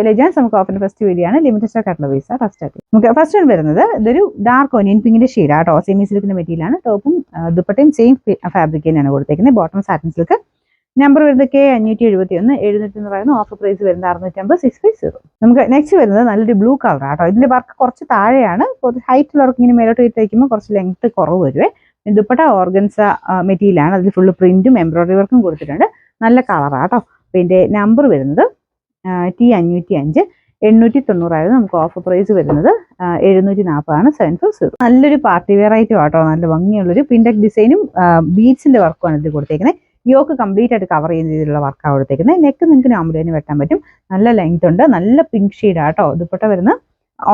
Legends നമുക്ക് ഓഫറിന് first വീഡിയോയാണ്. Limited stock ആയിട്ടുള്ള പീസ് ഫസ്റ്റ് ആയിട്ട് നമുക്ക് ഫസ്റ്റ് വൺ വരുന്നത് ഇതൊരു ഡാർക്ക് ഓനിയൻ പിങ്കിന്റെ ഷെയ്ഡാട്ടോ. സെമി സിൽക്കിന്റെ മെറ്റീരിയലാണ്. ടോപ്പും ദുപ്പട്ടയും സെയിം ഫാബ്രിക് തന്നെയാണ് കൊടുത്തേക്കുന്നത്. Bottom satin silk. നമ്പർ വരുന്നത് K571 700 ഓഫർ പ്രൈസ് വരുന്നത് 650 650. നമുക്ക് നെക്സ്റ്റ് വരുന്നത് നല്ലൊരു ബ്ലൂ കളർ ആട്ടോ. ഇതിന്റെ വർക്ക് കുറച്ച് താഴെയാണ്. കുറച്ച് ഹൈറ്റ് ഉള്ളവർക്ക് ഇങ്ങനെ മേലോട്ട് തയ്ക്കുമ്പോൾ കുറച്ച് ലെങ്ത് കുറവ് വരുവേ. ദുപ്പട്ട ഓർഗൻസ മെറ്റീരിയലാണ്. അതിൽ ഫുള്ള് പ്രിന്റും എംബ്രോയിഡറി വർക്കും കൊടുത്തിട്ടുണ്ട്. നല്ല കളറാട്ടോ. പിന്നെ നമ്പർ വരുന്നത് T505 890 നമുക്ക് ഓഫർ പ്രൈസ് വരുന്നത് 740 740. നല്ലൊരു പാർട്ടി വെയർ ഐറ്റം ആട്ടോ. നല്ല ഭംഗിയുള്ളൊരു പിൻഡക് ഡിസൈനും ബീഡ്സിന്റെ വർക്കുമാണ് ഇതിൽ കൊടുത്തേക്കുന്നത്. യോക്ക് കംപ്ലീറ്റ് ആയിട്ട് കവർ ചെയ്യുന്ന രീതിയിലുള്ള വർക്കാണ് കൊടുത്തേക്കുന്നത്. നെക്ക് നിങ്ങൾക്ക് നാമ്പുലേന് വെട്ടാൻ പറ്റും. നല്ല ലെങ്ത് ഉണ്ട്. നല്ല പിങ്ക് ഷെയ്ഡാട്ടോ. ദുപ്പട്ട വരുന്ന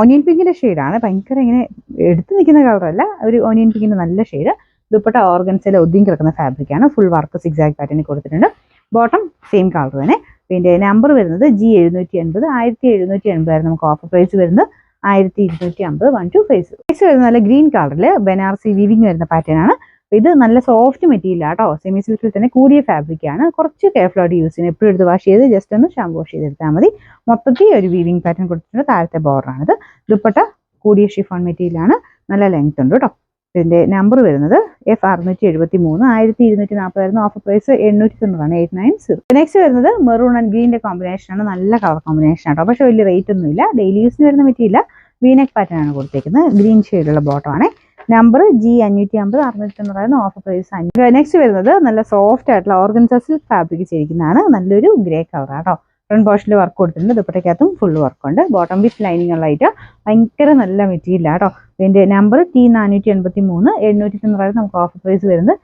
ഓനിയൻ പിങ്കിന്റെ ഷെയ്ഡാണ്. ഭയങ്കര ഇങ്ങനെ എടുത്തു നിൽക്കുന്ന കളറല്ല, ഒരു ഓനിയൻ പിങ്കിന്റെ നല്ല ഷെയ്ഡ്. ദുപ്പട്ട ഓർഗൻസിൽ ഒതുങ്ങി കിടക്കുന്ന ഫാബ്രിക്കാണ്. ഫുൾ വർക്ക് സിക്സാക് പാറ്റേണിൽ കൊടുത്തിട്ടുണ്ട്. ബോട്ടം സെയിം കളർ തന്നെ. പിന്നെ നമ്പർ വരുന്നത് G780 1780 നമുക്ക് ഓഫർ പ്രൈസ് വരുന്നത് 1250 1250. നെക്സ്റ്റ് വരുന്നത് നല്ല ഗ്രീൻ കളറിൽ ബനാറസി വീവിങ് വരുന്ന പാറ്റേൺ ആണ്. ഇത് നല്ല സോഫ്റ്റ് മെറ്റീരിയൽ ആട്ടോ. സെമി സിൽക്കിൽ തന്നെ കൂടിയ ഫാബ്രിക്കാണ്. കുറച്ച് കെയർഫുൾ ആയിട്ട് യൂസ് ചെയ്യുന്നത്. എപ്പോഴും എടുത്ത് വാഷ് ചെയ്ത് ജസ്റ്റ് ഒന്ന് ഷാമ്പു വാഷ് ചെയ്തെടുത്താൽ മതി. മൊത്തത്തിൽ ഒരു വീവിങ് പാറ്റേൺ കൊടുത്തിട്ടുണ്ട്. താഴത്തെ ബോർഡറാണിത്. ദുപ്പട്ട കൂടിയ ഷിഫോൺ മെറ്റീരിയലാണ്. നല്ല ലെങ്ത് ഉണ്ട് കേട്ടോ. ഇതിന്റെ നമ്പർ വരുന്നത് F673 1240 ഓഫർ പ്രൈസ് 890 890. നെക്സ്റ്റ് വരുന്നത് മെറൂൺ ആൻഡ് ഗ്രീനിന്റെ കോമ്പിനേഷൻ ആണ്. നല്ല കളർ കോമ്പിനേഷൻ ആട്ടോ. പക്ഷെ വലിയ റേറ്റ് ഒന്നുമില്ല. ഡെയിലി യൂസിന് വരുന്ന മെറ്റീരിയൽ വീനെക്ക് പാറ്റേൺ ആണ് കൊടുത്തേക്കുന്നത്. ഗ്രീൻ ഷെയ്ഡുള്ള ബോട്ടം ആണ്. Number G550 690 offer price 500. Next വരുന്നത് നല്ല സോഫ്റ്റ് ആയിട്ടുള്ള ഓർഗൻസ സിൽക്ക് ഫാബ്രിക് ചെയ്തിരിക്കുന്നതാണ്. നല്ലൊരു ഗ്രേ കളർ ആട്ടോ. ഫ്രണ്ട് പോർഷനിൽ വർക്ക് കൊടുത്തിട്ടുണ്ട്. ദുപ്പട്ടയ്ക്കകത്തും ഫുൾ വർക്കുണ്ട്. ബോട്ടം വിത്ത് ലൈനിങ് ഉള്ള ഐറ്റം. ഭയങ്കര നല്ല മെറ്റീരിയൽ ആട്ടോ. ഇതിന്റെ നമ്പർ T483 790 നമുക്ക് ഓഫർ പ്രൈസ് വരുന്നത്